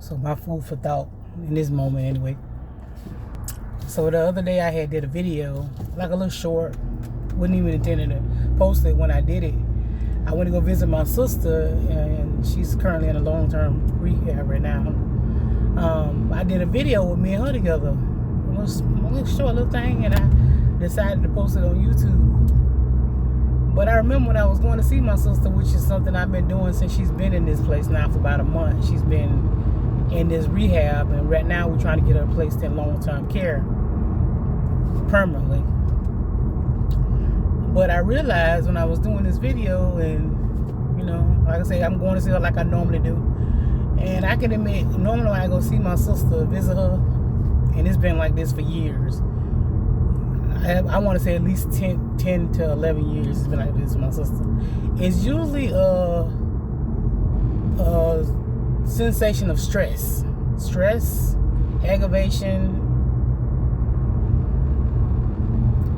So my food for thought in this moment anyway. So the other day I did a video, like a little short, wasn't even intending to post it. When I did it, I went to go visit my sister, and she's currently in a long-term rehab right now. I did a video with me and her together, a little short little thing, and I decided to post it on YouTube. But I remember when I was going to see my sister, which is something I've been doing since she's been in this place now for about a month. She's been in this rehab, and right now we're trying to get her placed in long-term care permanently. But I realized when I was doing this video, and like I say, I'm going to see her like I normally do. And I can admit, normally when I go see my sister, visit her, and it's been like this for years. I want to say at least 10 to 11 years it's been like this with my sister. It's usually a sensation of stress, aggravation,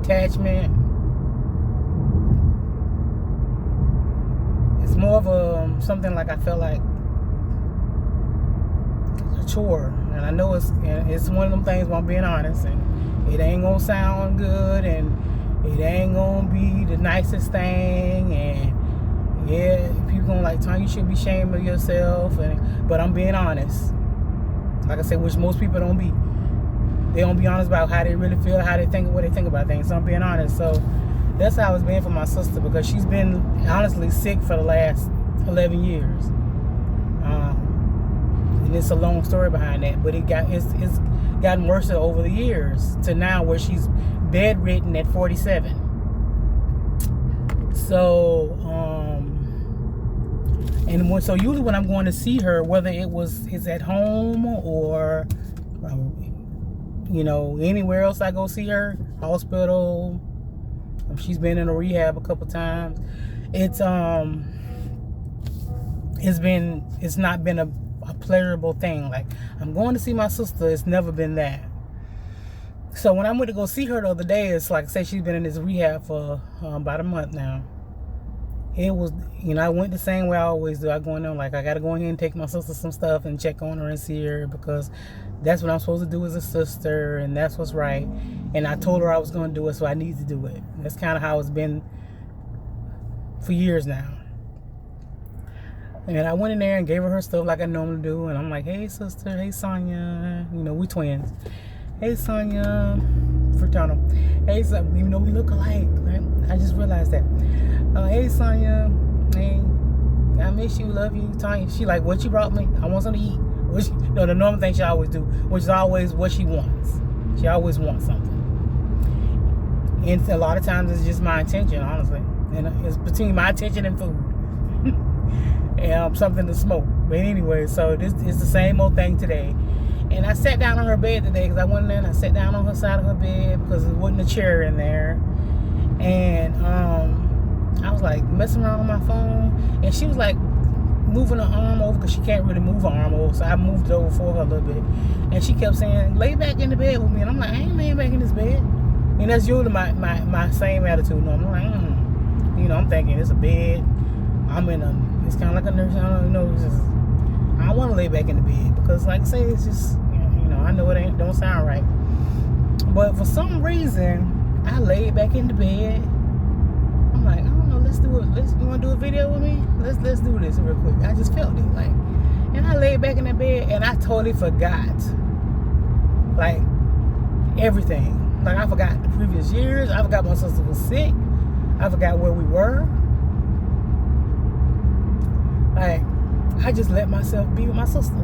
detachment. It's more of something like I felt like a chore, and I know it's one of them things where I'm being honest, and it ain't gonna sound good, and it ain't gonna be the nicest thing, and yeah, people gonna like, Tony, you should be ashamed of yourself, but I'm being honest. Like I said, which most people don't be. They don't be honest about how they really feel, how they think, what they think about things. So I'm being honest. So that's how it's been for my sister, because she's been honestly sick for the last 11 years. And it's a long story behind that, but it's gotten worse over the years to now where she's bedridden at 47. So so usually when I'm going to see her, whether it's at home or anywhere else I go see her, hospital, she's been in a rehab a couple times, it's not been a pleasurable thing. Like, I'm going to see my sister, it's never been that. So when I went to go see her the other day, it's like, say she's been in this rehab for about a month now. It was, I went the same way I always do. I go in there like, I gotta go in here and take my sister some stuff and check on her and see her, because that's what I'm supposed to do as a sister, and that's what's right. And I told her I was going to do it, so I need to do it. That's kind of how it's been for years now. And I went in there and gave her stuff like I normally do. And I'm like, hey, sister. Hey, Sonia. We twins. Hey, Sonia. Fraternal. Hey, Sonia. Even though we look alike. Right? I just realized that. Hey, Sonia. Hey, I miss you. Love you. Tanya. She like, what you brought me? I want something to eat. The normal thing she always do, which is always what she wants. She always wants something. And a lot of times it's just my attention, honestly. And it's between my attention and food. And something to smoke. But anyway, so this is the same old thing today. And I sat down on her bed today, because I went in there and I sat down on her side of her bed, because there wasn't a chair in there. And I was like messing around on my phone, and she was like moving her arm over, because she can't really move her arm over, so I moved it over for her a little bit. And she kept saying, lay back in the bed with me. And I'm like, I ain't laying back in this bed. And that's usually my same attitude. No, I'm like, I'm thinking it's a bed. It's kind of like a nurse. I don't want to lay back in the bed, because like I say, it's just, I know it don't sound right. But for some reason, I laid back in the bed. I'm like, I don't know, let's do it. You want to do a video with me? Let's do this real quick. I just felt it, like, and I laid back in the bed, and I totally forgot, like, everything. Like, I forgot the previous years. I forgot my sister was sick. I forgot where we were. Like, I just let myself be with my sister.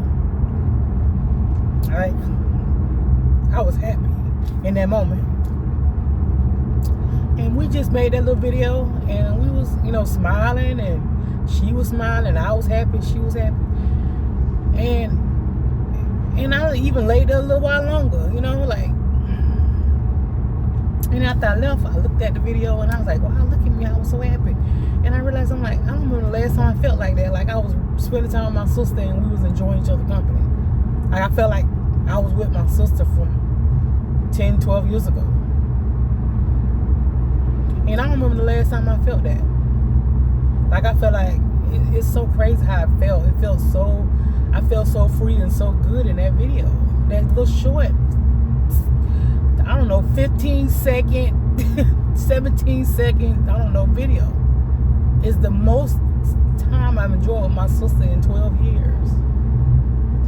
Like, I was happy in that moment. And we just made that little video, and we was, smiling, and she was smiling, I was happy, she was happy. And I even laid there a little while longer, like. And after I left, I looked at the video, and I was like, wow, look at me, I was so happy. And I realized, I'm like, I don't remember the last time I felt like that. Like, I was spending time with my sister, and we was enjoying each other's company. Like, I felt like I was with my sister from 10, 12 years ago. And I don't remember the last time I felt that. Like, I felt like, it's so crazy how I felt. I felt so free and so good in that video. That little short, I don't know, 15-second, 17-second, I don't know, video is the most time I've enjoyed with my sister in 12 years.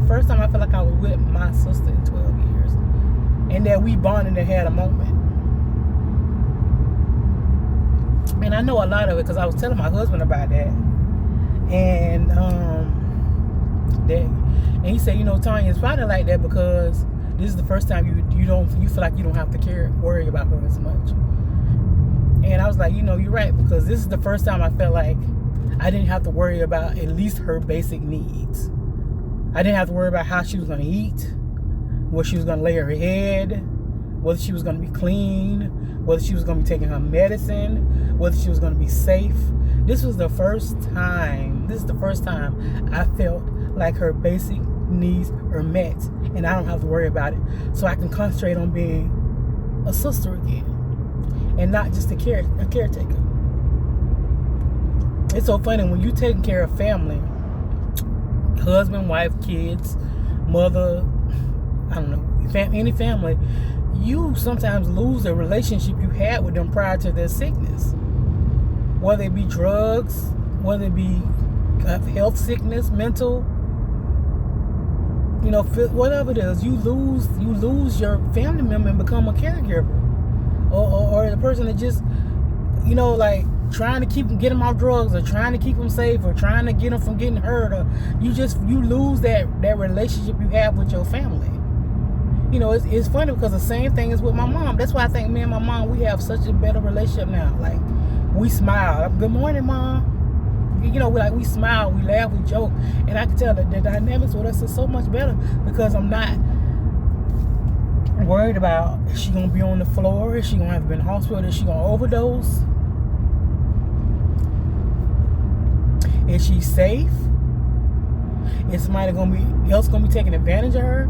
The first time I felt like I was with my sister in 12 years. And that we bonded and had a moment. And I know a lot of it because I was telling my husband about that. And he said, you know, Tanya, it's probably like that because this is the first time you feel like you don't have to worry about her as much. And I was like, you know, you're right, because this is the first time I felt like I didn't have to worry about at least her basic needs. I didn't have to worry about how she was going to eat, where she was going to lay her head, whether she was going to be clean, whether she was going to be taking her medicine, whether she was going to be safe. This is the first time I felt like her basic needs are met, and I don't have to worry about it. So I can concentrate on being a sister again, and not just a caretaker. It's so funny when you taking care of family, husband, wife, kids, mother, I don't know, any family, you sometimes lose the relationship you had with them prior to their sickness. Whether it be drugs, whether it be health sickness, mental, you know, whatever it is, you lose your family member and become a caregiver, or the person that just, you know, like trying to get them off drugs, or trying to keep them safe, or trying to get them from getting hurt, or you lose that relationship you have with your family. You know, it's funny because the same thing is with my mom. That's why I think me and my mom, we have such a better relationship now. Like, we smile. Good morning, Mom. You know, we smile, we laugh, we joke. And I can tell that the dynamics with us is so much better because I'm not worried about, is she going to be on the floor? Is she going to have to be in the hospital? Is she going to overdose? Is she safe? Is somebody else going to be taking advantage of her?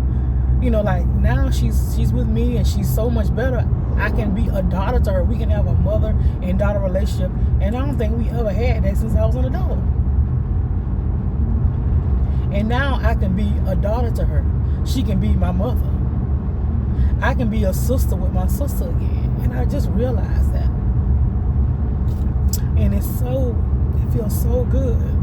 You know, like, now she's with me and she's so much better. I can be a daughter to her. We can have a mother and daughter relationship. And I don't think we ever had that since I was an adult. And now I can be a daughter to her. She can be my mother. I can be a sister with my sister again. And I just realized that. And it feels so good.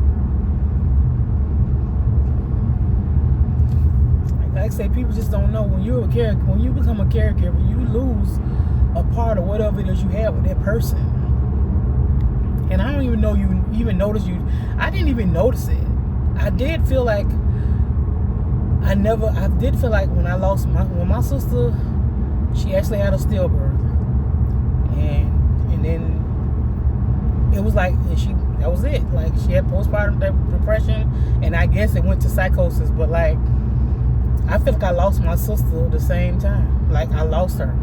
Like I say, people just don't know when you become a caregiver, you lose a part of whatever it is you have with that person. And I don't even know you even notice I didn't even notice it. I did feel like when my sister, she actually had a stillbirth. And then it was like, that was it. Like, she had postpartum depression, and I guess it went to psychosis, but like, I feel like I lost my sister at the same time. Like, I lost her.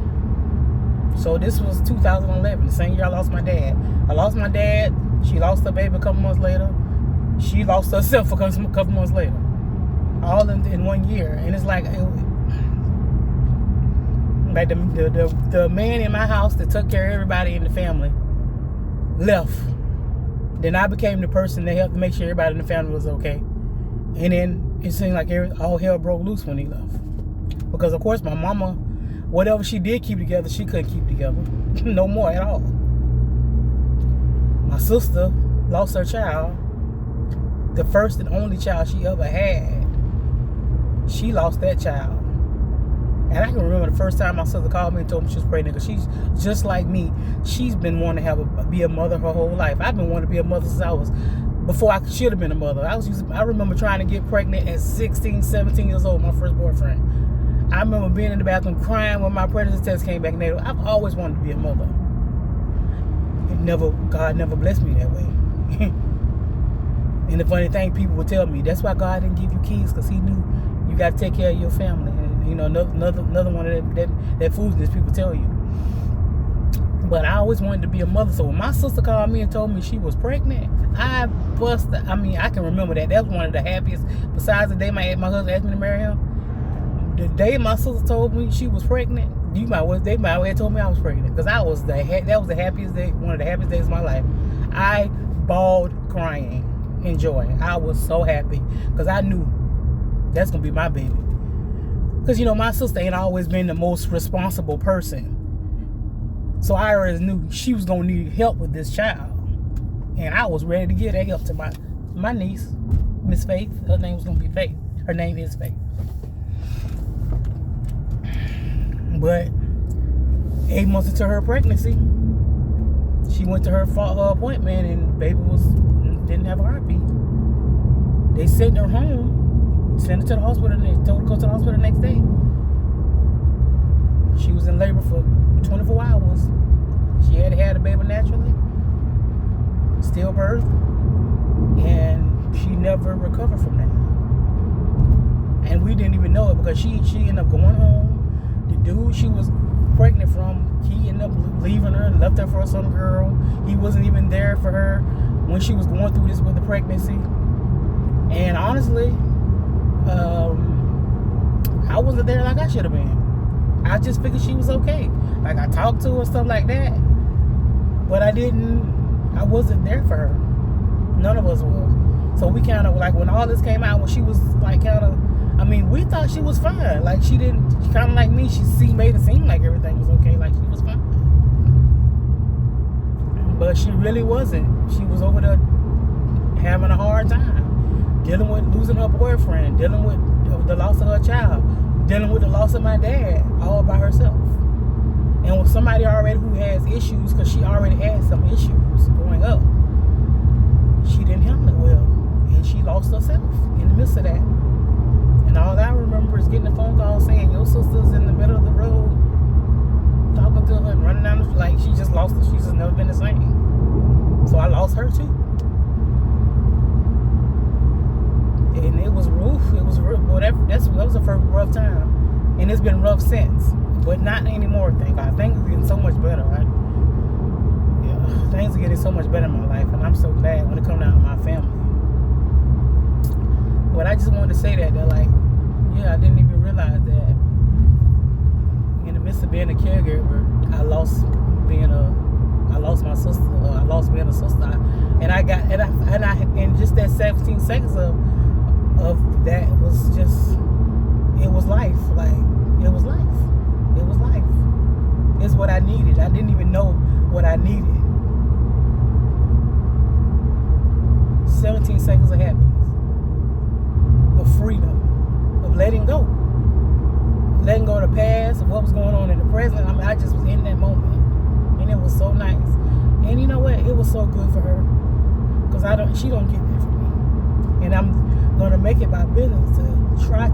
So this was 2011, the same year I lost my dad. I lost my dad. She lost her baby a couple months later. She lost herself a couple months later. All in 1 year. And it's like the man in my house that took care of everybody in the family left. Then I became the person that helped make sure everybody in the family was okay. And then it seemed like all hell broke loose when he left. Because, of course, my mama, whatever she did keep together, she couldn't keep together. No more at all. My sister lost her child, the first and only child she ever had. She lost that child. And I can remember the first time my sister called me and told me she was pregnant, because she's just like me. She's been wanting to be a mother her whole life. I've been wanting to be a mother since before I should have been a mother. I remember trying to get pregnant at 16, 17 years old, my first boyfriend. I remember being in the bathroom crying when my pregnancy test came back negative. I've always wanted to be a mother. God never blessed me that way. And the funny thing, people would tell me, that's why God didn't give you kids, because he knew you got to take care of your family. And, you know, another one of that foolishness people tell you. But I always wanted to be a mother. So when my sister called me and told me she was pregnant, I can remember that. That was one of the happiest, besides the day my husband asked me to marry him. The day my sister told me she was pregnant, they might have told me I was pregnant, because that was the happiest day, one of the happiest days of my life. I bawled crying in joy. I was so happy because I knew that's gonna be my baby. Because, you know, my sister ain't always been the most responsible person. So I already knew she was gonna need help with this child. And I was ready to give that help to my niece, Miss Faith. Her name was gonna be Faith. Her name is Faith. But 8 months into her pregnancy, she went to her appointment and baby didn't have a heartbeat. They sent her home, sent her to the hospital, and they told her to go to the hospital the next day. She was in labor for 24 hours. She had the baby naturally, stillbirth, and she never recovered from that. And we didn't even know it because she ended up going home. The dude she was pregnant from, he ended up leaving her and left her for some girl. He wasn't even there for her when she was going through this with the pregnancy. And honestly, I wasn't there like I should have been. I just figured she was okay. Like, I talked to her, stuff like that. But I wasn't there for her. None of us was. So we kind of, like, when all this came out, when she was, like, kind of, I mean, we thought she was fine. Like, she kind of like me, made it seem like everything was okay, like she was fine. But she really wasn't. She was over there having a hard time, dealing with losing her boyfriend, dealing with the loss of her child, dealing with the loss of my dad, all by herself. And with somebody already who has issues, because she already had some issues growing up, she didn't handle it well. And she lost herself in the midst of that. And all I remember is getting a phone call saying, your sister's in the middle of the road, talking to her and running down the, like, she just lost her. She's just never been the same. So I lost her too. And it was rough. It was rough. Well, that was the first rough time. And it's been rough since. But not anymore, thank God. Things are getting so much better, right? Yeah, things are getting so much better in my life. And I'm so glad when it comes down to my family. But I just wanted to say that like, yeah, I didn't even realize that in the midst of being a caregiver, I lost my sister. I lost being a sister. And just that 17 seconds of that was just, it was life. Like, it was life. It was life. It's what I needed. I didn't even know what I needed. 17 seconds of happiness. Of freedom, of letting go of the past, of what was going on in the present. I mean, I just was in that moment, and it was so nice. And you know what? It was so good for her, because she don't get that from me. And I'm gonna make it my business to try